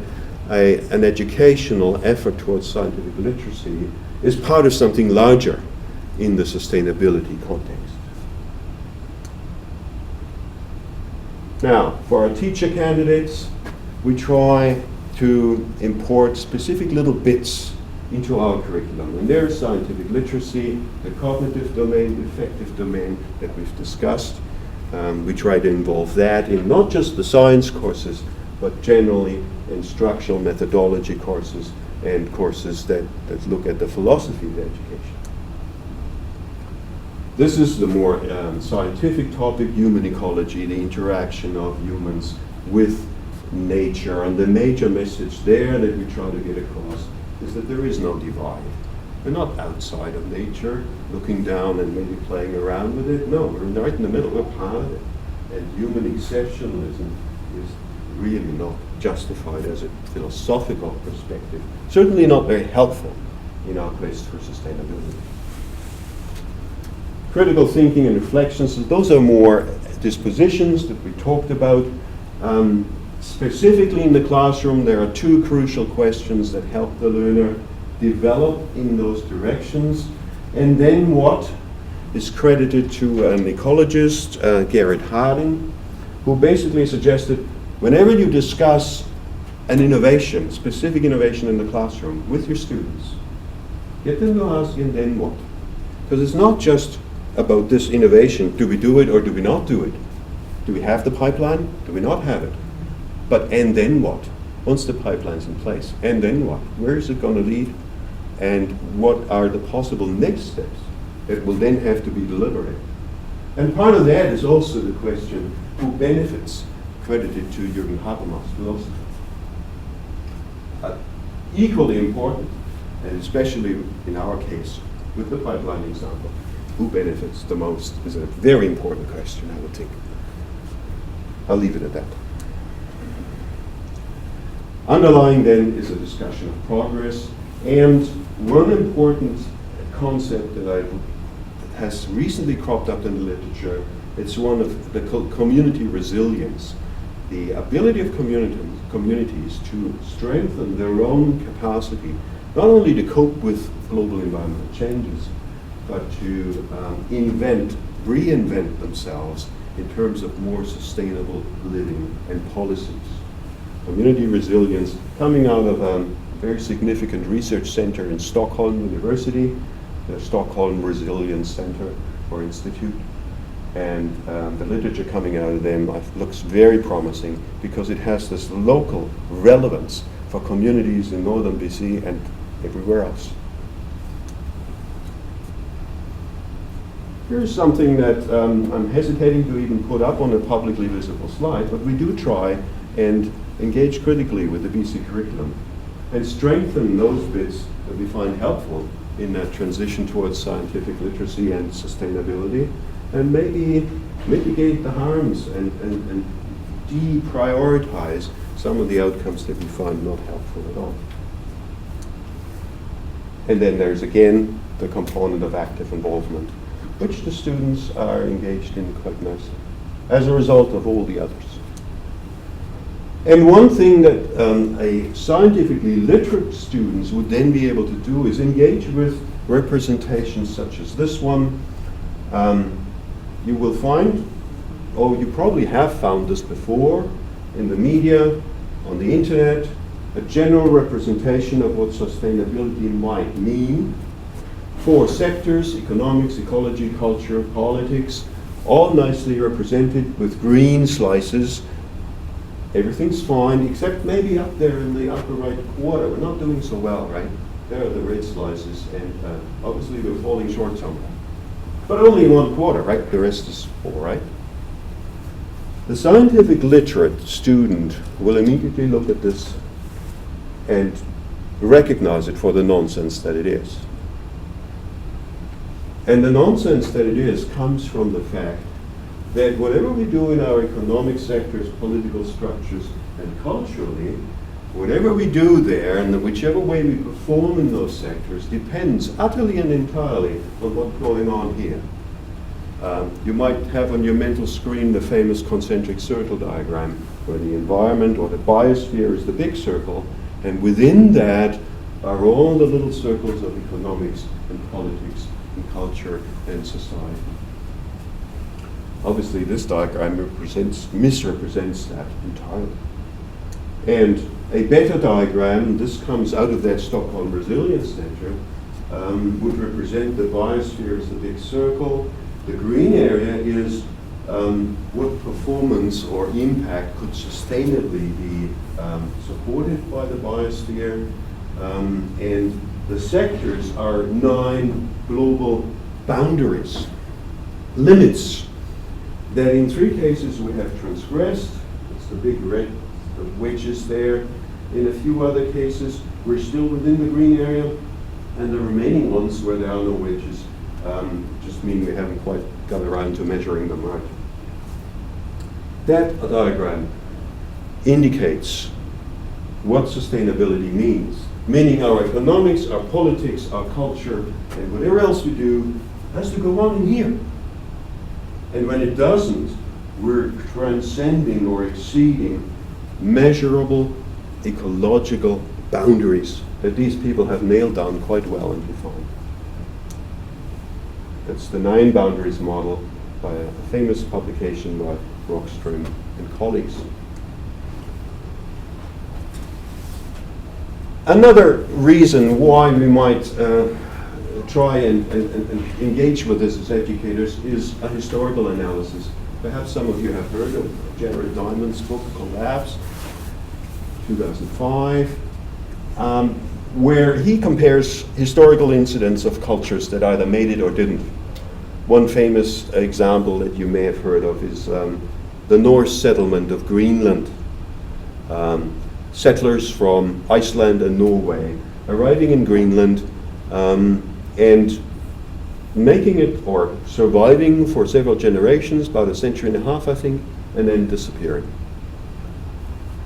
an educational effort towards scientific literacy is part of something larger in the sustainability context. Now, for our teacher candidates, we try to import specific little bits into our curriculum. And there's scientific literacy, the cognitive domain, the affective domain that we've discussed. We try to involve that in not just the science courses, but generally instructional methodology courses and courses that look at the philosophy of education. This is the more scientific topic, human ecology, the interaction of humans with nature. And the major message there that we try to get across is that there is no divide. We're not outside of nature, looking down and maybe playing around with it. No, we're right in the middle, we're part of it. And human exceptionalism is really not justified as a philosophical perspective. Certainly not very helpful in our quest for sustainability. Critical thinking and reflections, those are more dispositions that we talked about. Specifically in the classroom, there are two crucial questions that help the learner develop in those directions. And then what is credited to an ecologist, Gerrit Harding, who basically suggested whenever you discuss an innovation, specific innovation in the classroom with your students, get them to ask, and then what? Because it's not just about this innovation, do we do it or do we not do it? Do we have the pipeline? Do we not have it? But and then what? Once the pipeline's in place, and then what? Where is it going to lead? And what are the possible next steps that will then have to be deliberated? And part of that is also the question, who benefits, credited to Jürgen Habermas' philosophy. Equally important, and especially in our case, with the pipeline example, who benefits the most is a very important question, I would think. I'll leave it at that. Underlying then is a discussion of progress, and one important concept that has recently cropped up in the literature, it's one of the community resilience, the ability of communities to strengthen their own capacity, not only to cope with global environmental changes, but to reinvent themselves in terms of more sustainable living and policies. Community resilience coming out of a very significant research center in Stockholm University, the Stockholm Resilience Center or Institute. And the literature coming out of them looks very promising because it has this local relevance for communities in northern BC and everywhere else. Here's something that I'm hesitating to even put up on a publicly visible slide, but we do try and engage critically with the BC curriculum and strengthen those bits that we find helpful in that transition towards scientific literacy and sustainability, and maybe mitigate the harms and deprioritize some of the outcomes that we find not helpful at all. And then there's again the component of active involvement, which the students are engaged in quite nicely, as a result of all the others. And one thing that a scientifically literate students would then be able to do is engage with representations such as this one. You will find, or you probably have found this before, in the media, on the internet, a general representation of what sustainability might mean for sectors: economics, ecology, culture, politics, all nicely represented with green slices. Everything's fine, except maybe up there in the upper right quarter. We're not doing so well, right? There are the red slices, and obviously we're falling short somewhere. But only in one quarter, right? The rest is all right. The scientific literate student will immediately look at this and recognize it for the nonsense that it is. And the nonsense that it is comes from the fact that whatever we do in our economic sectors, political structures, and culturally, whatever we do there and whichever way we perform in those sectors depends utterly and entirely on what's going on here. You might have on your mental screen the famous concentric circle diagram, where the environment or the biosphere is the big circle, and within that are all the little circles of economics and politics and culture and society. Obviously, this diagram misrepresents that entirely. And a better diagram, this comes out of that Stockholm Resilience Center, would represent the biosphere as the big circle. The green area is what performance or impact could sustainably be supported by the biosphere. And the sectors are 9 global boundaries, limits, that in 3 cases we have transgressed. It's the big red wedges there. In a few other cases, we're still within the green area, and the remaining ones where there are no wedges just mean we haven't quite got around to measuring them right. That diagram indicates what sustainability means meaning our economics, our politics, our culture, and whatever else we do has to go on in here. And when it doesn't, we're transcending or exceeding measurable ecological boundaries that these people have nailed down quite well and defined. That's the 9 boundaries model by a famous publication by Rockström and colleagues. Another reason why we might try and engage with this as educators is a historical analysis. Perhaps some of you have heard of Jared Diamond's book, Collapse, 2005, where he compares historical incidents of cultures that either made it or didn't. One famous example that you may have heard of is the Norse settlement of Greenland. Settlers from Iceland and Norway arriving in Greenland and making it or surviving for several generations, about a century and a half, I think, and then disappearing.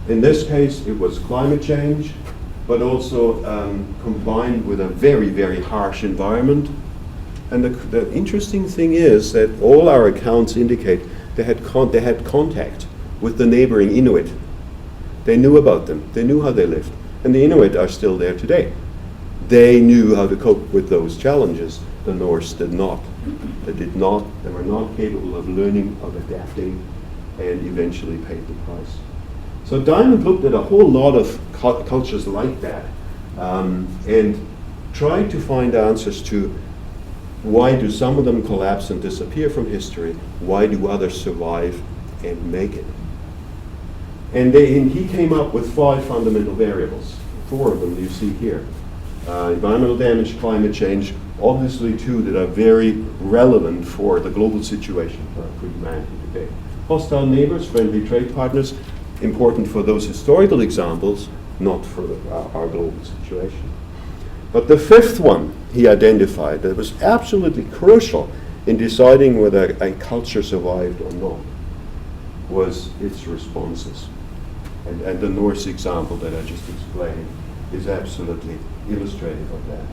In this case, it was climate change, but also combined with a very, very harsh environment. And the interesting thing is that all our accounts indicate they had contact with the neighboring Inuit. They knew about them. They knew how they lived. And the Inuit are still there today. They knew how to cope with those challenges. The Norse did not. They were not capable of learning, of adapting, and eventually paid the price. So Diamond looked at a whole lot of cultures like that and tried to find answers to why do some of them collapse and disappear from history? Why do others survive and make it? And he came up with 5 fundamental variables. 4 of them you see here. Environmental damage, climate change, obviously 2 that are very relevant for the global situation for humanity today. Hostile neighbors, friendly trade partners, important for those historical examples, not for our global situation. But the 5th one he identified that was absolutely crucial in deciding whether a culture survived or not was its responses. And the Norse example that I just explained is absolutely illustrative of that.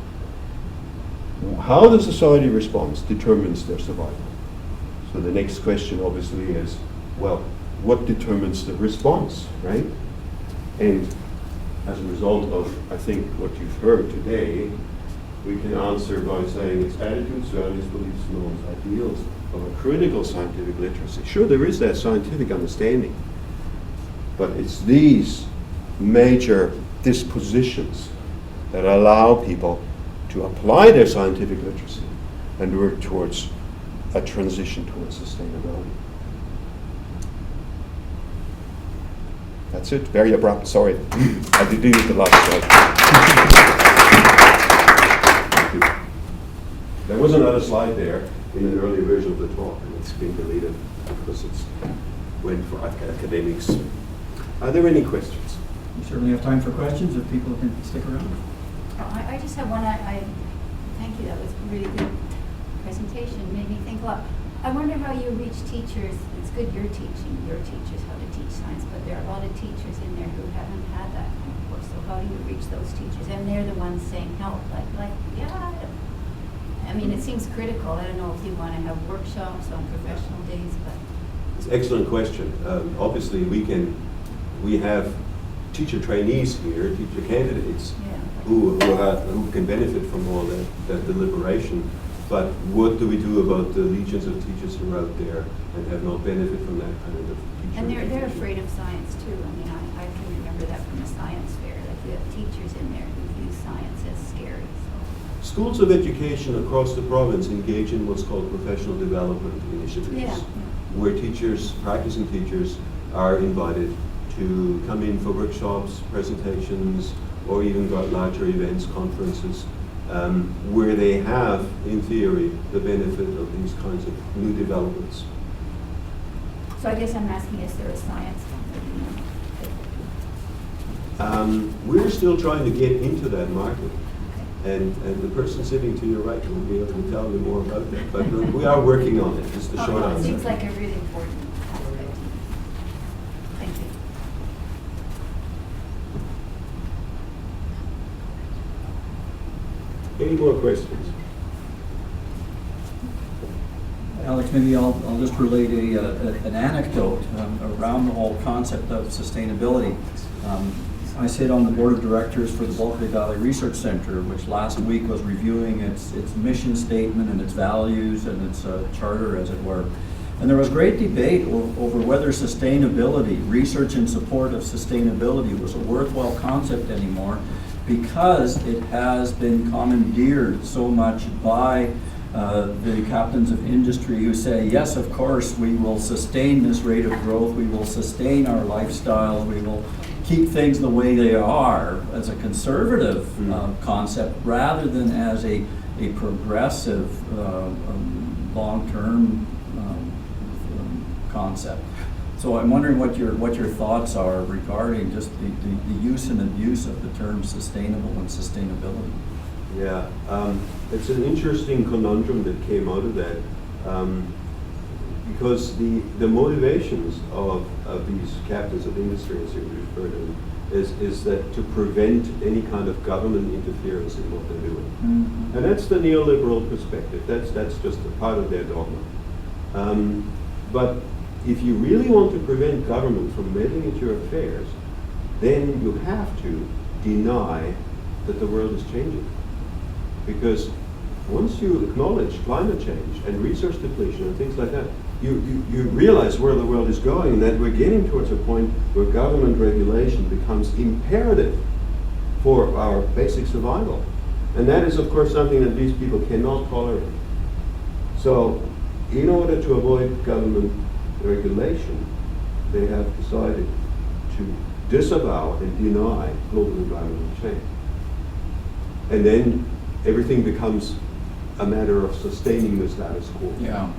How the society responds determines their survival. So the next question obviously is, well, what determines the response, right? And as a result of, I think, what you've heard today, we can answer by saying it's attitudes, values, beliefs, norms, ideals of a critical scientific literacy. Sure, there is that scientific understanding, but it's these major dispositions that allow people to apply their scientific literacy and work towards a transition towards sustainability. That's it. Very abrupt. Sorry. I did use the last slide. There was another slide there in an early version of the talk, and it's been deleted because it's went for academics. Are there any questions? We certainly have time for questions if people can stick around. I just have one. I thank you. That was a really good presentation. Made me think a lot. I wonder how you reach teachers. It's good you're teaching your teachers how to teach science, but there are a lot of teachers in there who haven't had that kind of course. So how do you reach those teachers? And they're the ones saying help. Yeah. I mean, it seems critical. I don't know if you want to have workshops on professional days, but It's an excellent question. Obviously, we have teacher trainees here, teacher candidates, who can benefit from all that deliberation. But what do we do about the legions of teachers who are out there and have not benefited from that kind of teaching? and they're afraid of science too. I mean, I can remember that from a science fair. Like we have teachers in there who view science as scary. So. Schools of education across the province engage in what's called professional development initiatives, where teachers, practicing teachers, are invited to come in for workshops, presentations, or even got larger events, conferences, where they have, in theory, the benefit of these kinds of new developments. So I guess I'm asking, is there a science company? We're still trying to get into that market. And the person sitting to your right will be able to tell you more about that. But we are working on it, is the short It answer. seems like a really important aspect. Thank you. Any more questions? Alex, maybe I'll just relate an anecdote around the whole concept of sustainability. I sit on the board of directors for the Bumpy Valley Research Center, which last week was reviewing its mission statement and its values and its charter, as it were. And there was great debate over whether sustainability, research in support of sustainability, was a worthwhile concept anymore, because it has been commandeered so much by the captains of industry who say, yes, of course, we will sustain this rate of growth, we will sustain our lifestyles, we will keep things the way they are as a conservative concept, rather than as a progressive long-term concept. So I'm wondering what your thoughts are regarding just the use and abuse of the term sustainable and sustainability. Yeah, it's an interesting conundrum that came out of that, because the motivations of these captains of industry, as you refer to them, is that to prevent any kind of government interference in what they're doing. Mm-hmm. And that's the neoliberal perspective. That's just a part of their dogma. But if you really want to prevent government from meddling into your affairs, then you have to deny that the world is changing. Because once you acknowledge climate change and resource depletion and things like that, you realize where the world is going, and that we're getting towards a point where government regulation becomes imperative for our basic survival. And that is, of course, something that these people cannot tolerate. So, in order to avoid government regulation, they have decided to disavow and deny global environmental change. And then everything becomes a matter of sustaining the status quo. Yeah.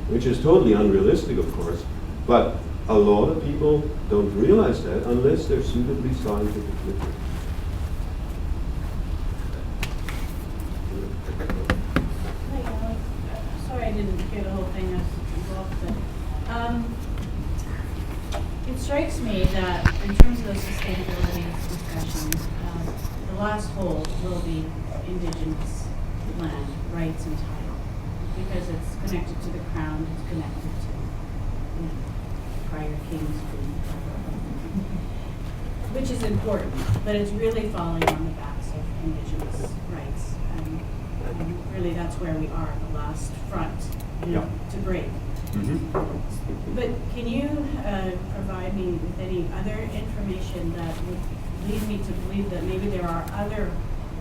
Which is totally unrealistic, of course, but a lot of people don't realize that unless they're suitably scientifically literate. Hi, Alex. Sorry I didn't hear the whole thing. I was involved, but it strikes me that in terms of the sustainability discussion, the last hole will be indigenous land rights and title, because it's connected to the crown, it's connected to prior kings, which is important, but it's really falling on the backs of indigenous rights, and really that's where we are, the last front to break. Mm-hmm. But can you provide me with any other information that would lead me to believe that maybe there are other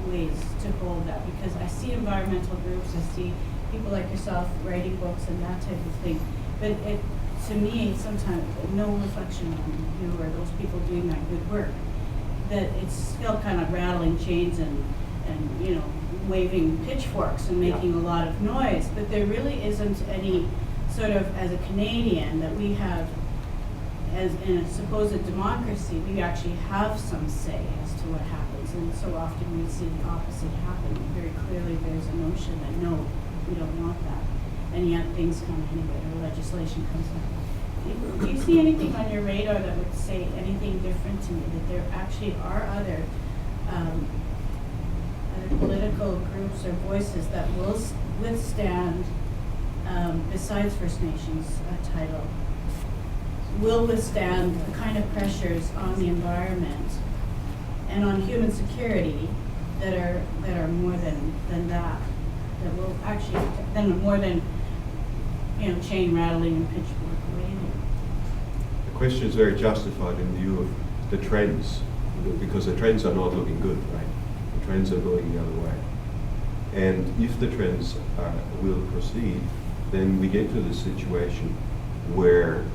ways to hold that? Because I see environmental groups, I see people like yourself writing books and that type of thing, but it, to me, sometimes no reflection on you or those people doing that good work, that it's still kind of rattling chains and waving pitchforks and making a lot of noise, but there really isn't any sort of, as a Canadian, that we have, as in a supposed democracy, we actually have some say as to what happens, and so often we see the opposite happen. Very clearly there's a notion that no, we don't want that, and yet things come anyway, or legislation comes up. Do you see anything on your radar that would say anything different to me, that there actually are other political groups or voices that will withstand, besides First Nations title, will withstand the kind of pressures on the environment and on human security that are more than that will actually, then more than chain rattling and pitchfork waving? The question is very justified in view of the trends, because the trends are not looking good, right? The trends are going the other way. And if the trends will proceed, then we get to the situation where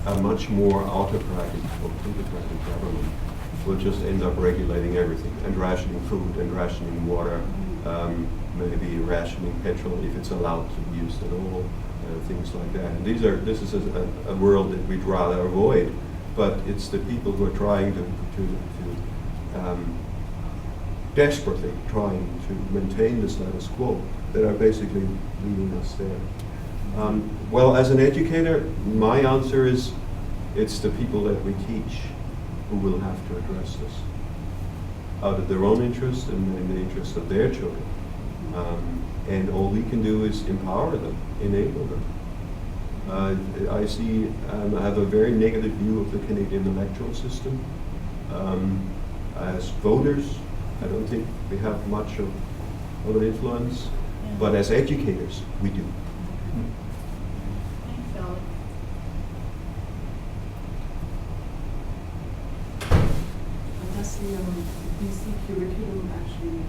a much more autocratic or plutocratic government will just end up regulating everything and rationing food and rationing water, maybe rationing petrol if it's allowed to be used at all, things like that. And this is a world that we'd rather avoid, but it's the people who are trying to desperately trying to maintain the status quo that are basically leading us there. Well, as an educator, my answer is it's the people that we teach who will have to address this. out of their own interest and in the interest of their children. And all we can do is empower them, enable them. I see, I have a very negative view of the Canadian electoral system. As voters, I don't think we have much of an influence, but as educators, we do. Thanks, Alex. Does the BC curriculum actually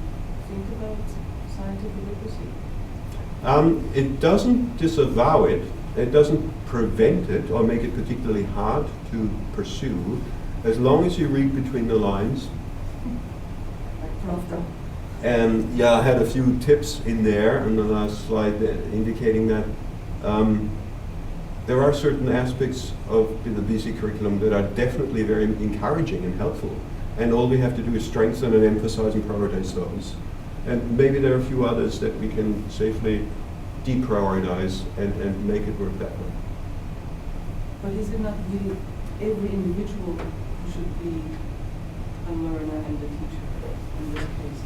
think about scientific literacy? It doesn't disavow it. It doesn't prevent it or make it particularly hard to pursue, as long as you read between the lines. Like Prof. And yeah, I had a few tips in there on the last slide indicating that there are certain aspects of the BC curriculum that are definitely very encouraging and helpful. And all we have to do is strengthen and emphasize and prioritize those. And maybe there are a few others that we can safely deprioritize and make it work that way. But is it not really every individual who should be a learner and a teacher in this case?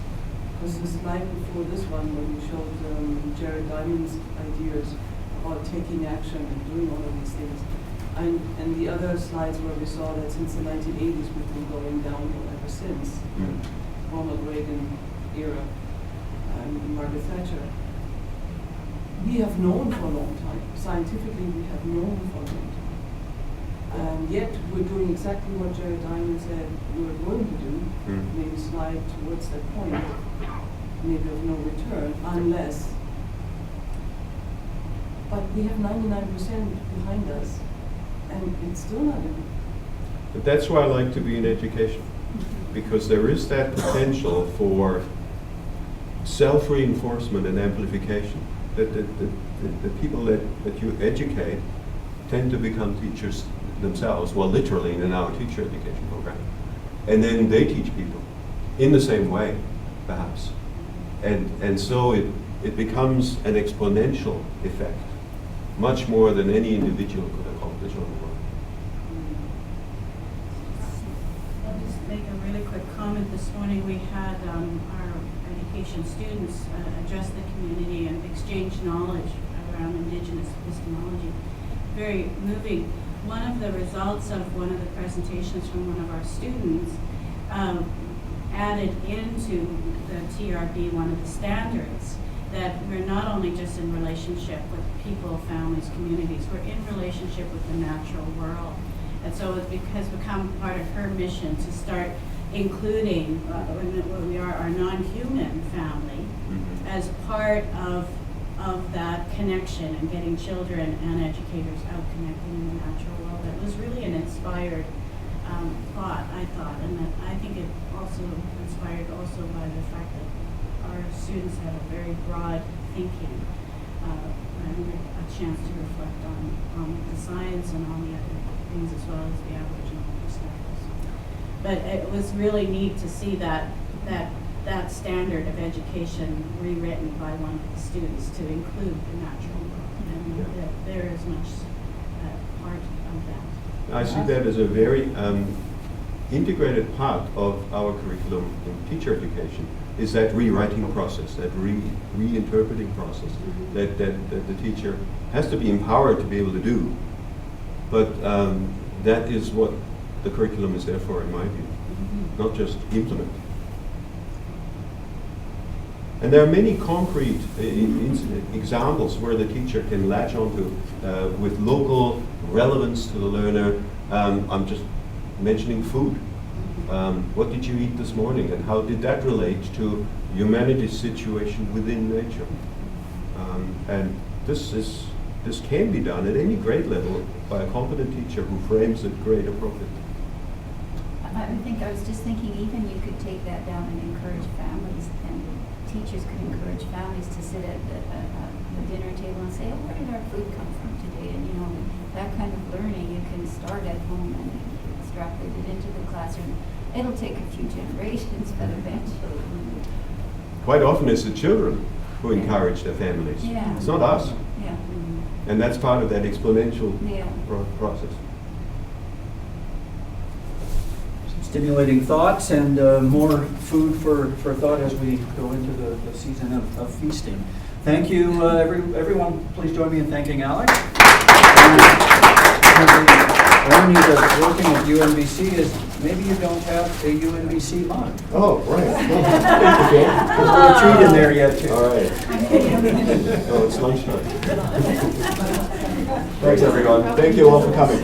Because the slide before this one, when you showed Jared Diamond's ideas about taking action and doing all of these things, and the other slides where we saw that since the 1980s we've been going downhill ever since, Ronald Reagan era, and Margaret Thatcher. We have known for a long time, scientifically we have known for a long time. And yet we're doing exactly what Jared Diamond said we were going to do, maybe slide towards that point, maybe of no return, unless, but we have 99% behind us, and it's still not enough. But that's why I like to be in education, because there is that potential for self-reinforcement and amplification. That the people that you educate tend to become teachers themselves, well, literally in our teacher education program. And then they teach people in the same way, perhaps. And so it becomes an exponential effect, much more than any individual could accomplish on the world. I'll just make a really quick comment. This morning we had our education students address the community and exchange knowledge around Indigenous epistemology. Very moving. One of the results of one of the presentations from one of our students added into the TRB one of the standards that we're not only just in relationship with people, families, communities, we're in relationship with the natural world. And so it has become part of her mission to start including what we are, our non-human family, as part of that connection and getting children and educators out connecting in the natural world. It was really an inspired thought, I thought, and that I think it also inspired also by the fact that our students had a very broad thinking and a chance to reflect on the science and on the other things as well as the Aboriginal perspectives. But it was really neat to see that standard of education rewritten by one of the students to include the natural world, and that there is much part of that. I see that as a very integrated part of our curriculum in teacher education, is that rewriting process, that reinterpreting process that the teacher has to be empowered to be able to do. But that is what the curriculum is there for, in my view, not just implement. And there are many concrete examples where the teacher can latch onto with local relevance to the learner. I'm just mentioning food. What did you eat this morning, and how did that relate to humanity's situation within nature? And this can be done at any grade level by a competent teacher who frames it grade appropriately. I was just thinking, even you could take that down and encourage families, and teachers could encourage families to sit at the dinner table and say, oh, where did our food come from today? And that kind of learning you can start at home and extrapolate it into the classroom. It'll take a few generations, but eventually. Quite often it's the children who encourage their families. Yeah. It's not us. Yeah. And that's part of that exponential process. stimulating thoughts and more food for thought as we go into the season of feasting. Thank you, everyone. Please join me in thanking Alex. The irony of working at UNBC is maybe you don't have a UNBC mug. Oh, right. Okay. There's a little treat in there yet, too. All right. Oh, it's lunchtime. Thanks, everyone. Thank you all for coming.